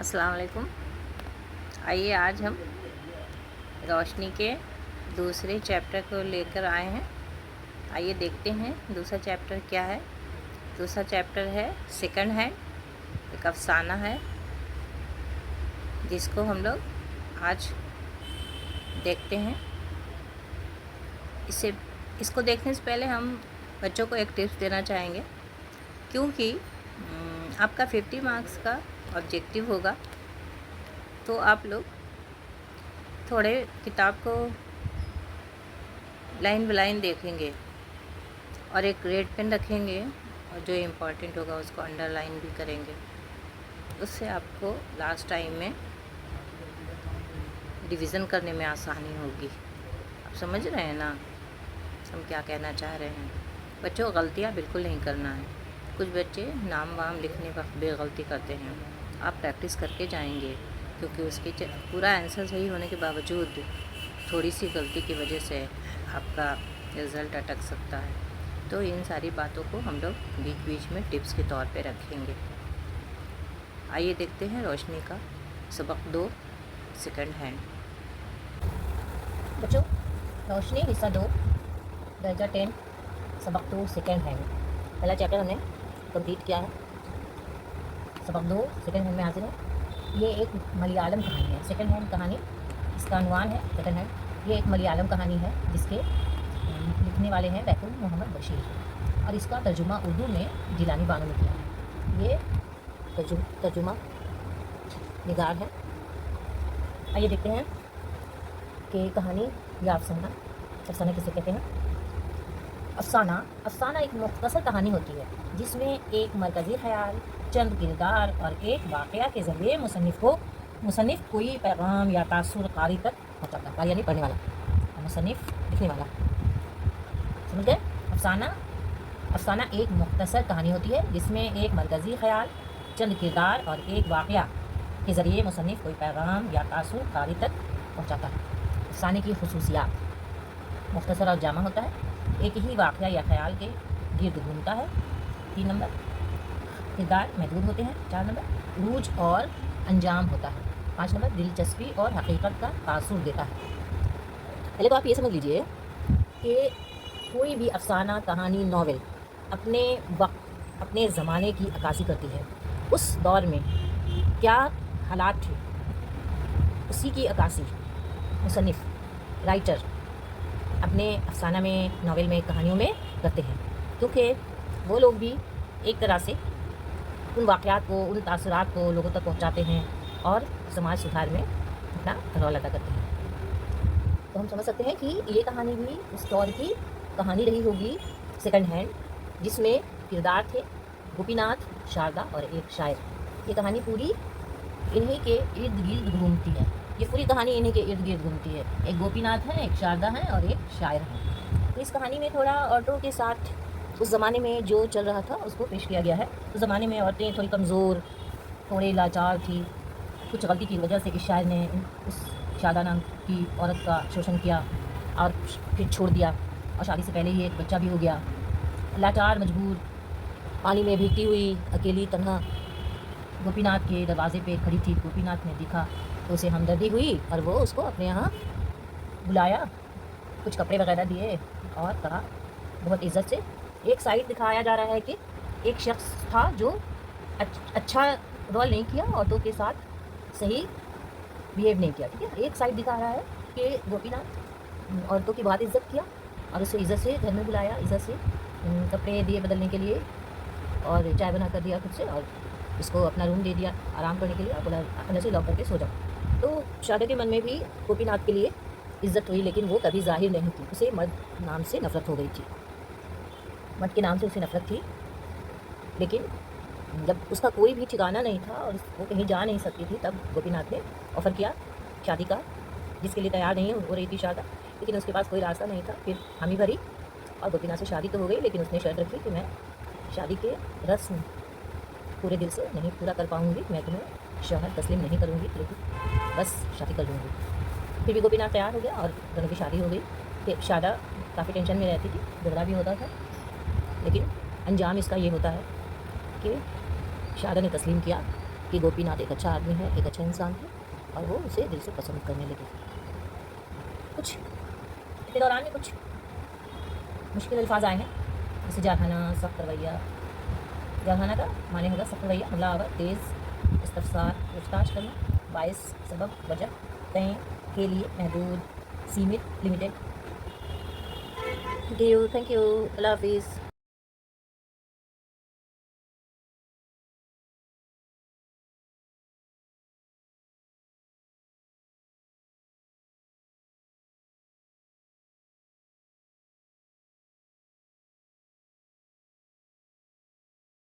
अस्सलाम वालेकुम। आइए आज हम रोशनी के दूसरे चैप्टर को लेकर आए हैं। आइए देखते हैं दूसरा चैप्टर क्या है। दूसरा चैप्टर है सेकंड हैंड, एक अफसाना है जिसको हम लोग आज देखते हैं। इसको देखने से पहले हम बच्चों को एक टिप्स देना चाहेंगे, क्योंकि आपका 50 मार्क्स का ऑब्जेक्टिव होगा, तो आप लोग थोड़े किताब को लाइन बाय लाइन देखेंगे और एक रेड पेन रखेंगे और जो इम्पोर्टेंट होगा उसको अंडरलाइन भी करेंगे। उससे आपको लास्ट टाइम में रिवीज़न करने में आसानी होगी। आप समझ रहे हैं ना हम क्या कहना चाह रहे हैं। बच्चों को गलतियाँ बिल्कुल नहीं करना है। कुछ बच्चे नाम वाम लिखने वक्त बेगलती करते हैं, आप प्रैक्टिस करके जाएंगे, क्योंकि उसके पूरा आंसर सही होने के बावजूद थोड़ी सी गलती की वजह से आपका रिज़ल्ट अटक सकता है। तो इन सारी बातों को हम लोग बीच बीच में टिप्स के तौर पे रखेंगे। आइए देखते हैं रोशनी का सबक 2 सेकंड हैंड। बच्चों, रोशनी हिस्सा 2 2010 सबक 2 सेकंड हैंड। पहला चैप्टर हमने कंप्लीट किया है। सबक 2 सेकंड हैंड में हाजिर है। ये एक मलयालम कहानी है। सेकंड हैंड कहानी, इसका अनुवाद है सेकंड हैंड। ये एक मलयालम कहानी है जिसके लिखने वाले हैं बैतुल मोहम्मद बशीर, और इसका तर्जुमा उर्दू में जिलानी बानो ने किया है। ये तर्जुमा निगार है। आइए देखते हैं कि कहानी या अफसाना किसे कहते हैं। अफसाना एक मुख्तसर कहानी होती है जिसमें एक मरकज़ी ख्याल, चंद किरदार और एक वाक़या के ज़रिए मुसन्निफ़ कोई पैगाम या तासुर कारी तक पहुँचाता है। कारी यानी पढ़ने वाला, और मुसन्निफ़ लिखने वाला। समझ गए। अफसाना एक मुख्तसर कहानी होती है जिसमें एक मरकज़ी ख्याल, चंद किरदार और एक वाक़या के ज़रिए मुसन्निफ़ कोई पैगाम या तासुर कारी तक पहुँचाता है। अफसाने की खुसूसियात: मुख्तसर और जामा होता है, एक ही वाक़या या ख्याल के गिर्द घूमता है। 3 नंबर, किरदार महदूद होते हैं। 4 नंबर, रूज और अंजाम होता है। 5 नंबर, दिलचस्पी और हकीकत का तासुर देता है। पहले तो आप ये समझ लीजिए कि कोई भी अफसाना, कहानी, नावल अपने वक्त, अपने ज़माने की अक्कासी करती है। उस दौर में क्या हालात थे, उसी की अक्कासी मुसन्निफ़, राइटर अपने अफसाना में, नावल में, कहानियों में करते हैं, क्योंकि वो लोग भी एक तरह से उन वाक़यात को, उन तासुरात को लोगों तक पहुंचाते हैं और समाज सुधार में अपना रोल अदा करते हैं। तो हम समझ सकते हैं कि ये कहानी भी उस दौर की कहानी रही होगी, सेकंड हैंड, जिसमें किरदार थे गोपीनाथ, शारदा और एक शायर। ये कहानी पूरी इन्हीं के इर्द गिर्द घूमती है। ये पूरी कहानी इन्हीं के इर्द गिर्द घूमती है। एक गोपीनाथ है, एक शारदा है और एक शायर है। तो इस कहानी में थोड़ा औरतों के साथ उस ज़माने में जो चल रहा था उसको पेश किया गया है। उस ज़माने में औरतें थोड़ी कमज़ोर, थोड़े लाचार थी। कुछ गलती की वजह से इस शायर ने उस शारदा नाम की औरत का शोषण किया और फिर छोड़ दिया, और शादी से पहले ही एक बच्चा भी हो गया। लाचार, मजबूर, पानी में भीगती हुई, अकेली तन्हा गोपीनाथ के दरवाजे पे खड़ी थी। गोपीनाथ ने देखा तो उसे हमदर्दी हुई और वो उसको अपने यहाँ बुलाया, कुछ कपड़े वगैरह दिए और कहा बहुत इज़्ज़त से। एक साइड दिखाया जा रहा है कि एक शख्स था जो अच्छा रोल नहीं किया, औरतों के साथ सही बिहेव नहीं किया। ठीक है, एक साइड दिखा रहा है कि गोपीनाथ औरतों की बहुत इज़्ज़त किया और उसे इज़्ज़त से घर में बुलाया, इज़्ज़त से कपड़े दिए बदलने के लिए और चाय बना कर दिया खुद से, और उसको अपना रूम दे दिया आराम करने के लिए, और बोला अंदर से लॉक करके सो जाओ। तो शारदा के मन में भी गोपीनाथ के लिए इज़्ज़त हुई, लेकिन वो कभी जाहिर नहीं की। उसे मर्द नाम से नफ़रत हो गई थी, मर्द के नाम से उसे नफ़रत थी। लेकिन जब उसका कोई भी ठिकाना नहीं था और वो कहीं जा नहीं सकती थी, तब गोपीनाथ ने ऑफ़र किया शादी का, जिसके लिए तैयार नहीं हो रही थी शारदा, लेकिन उसके पास कोई रास्ता नहीं था। फिर हामी भरी और गोपीनाथ से शादी तो हो गई, लेकिन उसने शर्त रखी कि मैं शादी के रस्म पूरे दिल से नहीं पूरा कर पाऊँगी, मैं तुम्हें शौहर तस्लीम नहीं करूँगी, लेकिन बस शादी कर लूँगी। फिर भी गोपीनाथ तैयार हो गया और दोनों की शादी हो गई। फिर शारदा काफ़ी टेंशन में रहती थी, झगड़ा भी होता था, लेकिन अंजाम इसका ये होता है कि शारदा ने तस्लीम किया कि गोपीनाथ एक अच्छा आदमी है, एक अच्छा इंसान है और वो उसे दिल से पसंद करने लगी। कुछ इसके दौरान में कुछ मुश्किल अल्फाज आए हैं, जैसे जारहाना, सख्त रवैया। जारहाना का माने होगा सख्त रवैया, हमलावर, तेज़, इस्तफसार, पूछताछ करना, बायस, सबब, वजह, तय, के लिए, महदूद, सीमित, लिमिटेड। थैंक यू, अल्लाह हाफिज़।